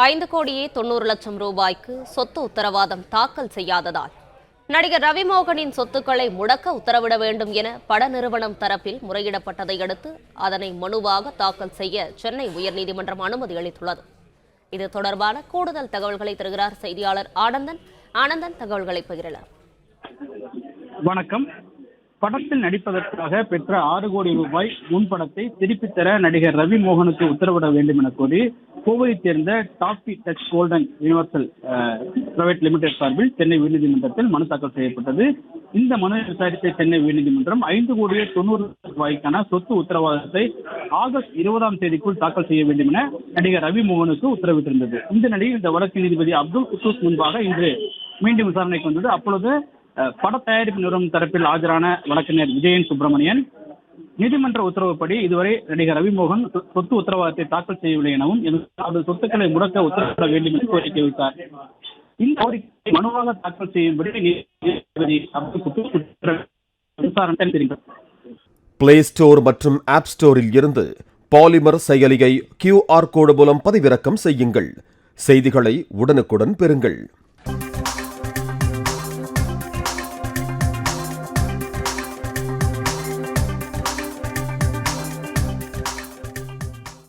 ₹5,90,00,000 சொத்து உத்தரவாதம் தாக்கல் செய்யாததால் நடிகர் ரவிமோகனின் சொத்துக்களை முடக்க உத்தரவிட வேண்டும் என பட நிறுவனம் தரப்பில் முறையிடப்பட்டதை அடுத்து அதனை மனுவாக தாக்கல் செய்ய சென்னை உயர்நீதிமன்றம் அனுமதி அளித்துள்ளது. இது தொடர்பான கூடுதல் தகவல்களை தருகிறார் செய்தியாளர் ஆனந்தன். தகவல்களை பகிரலாம். வணக்கம். படத்தில் நடிப்பதற்காக பெற்ற 6 கோடி ரூபாய் முன்பணத்தை திருப்பித் தர நடிகர் ரவிமோகனுக்கு உத்தரவிட வேண்டும் என கோரி கோவையைச் சேர்ந்த tabby touch golden universal private limited சார்பில் சென்னை உயர்நீதிமன்றத்தில் மனு தாக்கல் செய்யப்பட்டது. இந்த மனு விசாரித்த சென்னை உயர்நீதிமன்றம் 5,90,00,000 சொத்து உத்தரவாதத்தை ஆகஸ்ட் 20ஆம் தேதிக்குள் தாக்கல் செய்ய வேண்டும் என நடிகர் ரவிமோகனுக்கு உத்தரவிட்டிருந்தது. இந்த நிலையில் இந்த வழக்கு நீதிபதி அப்துல் குத்தூஸ் முன்பாக இன்று மீண்டும் விசாரணைக்கு வந்தது. அப்பொழுது பட தயாரிப்பு நிறுவனம் தரப்பில் ஆஜரான வழக்கறிஞர் விஜயன் சுப்பிரமணியன் நீதிமன்ற உத்தரவுப்படி இதுவரை நடிகர் ரவிமோகன் சொத்து உத்தரவாதத்தை தாக்கல் செய்யவில்லை எனவும் அவரது சொத்துக்களை முடக்க உத்தரவிட வேண்டும் என்று கோரிக்கை வைத்தார். இந்த கோரிக்கை மனுவாக தாக்கல் செய்யும்படி நீதிபதி அப்துல் குத்தூஸ் விசாரணை தெரிவித்தார். பிளே ஸ்டோர் மற்றும் ஆப் ஸ்டோரில் இருந்து பாலிமர் செயலியை QR கோடு மூலம் பதிவிறக்கம் செய்யுங்கள். செய்திகளை உடனுக்குடன் பெறுங்கள்.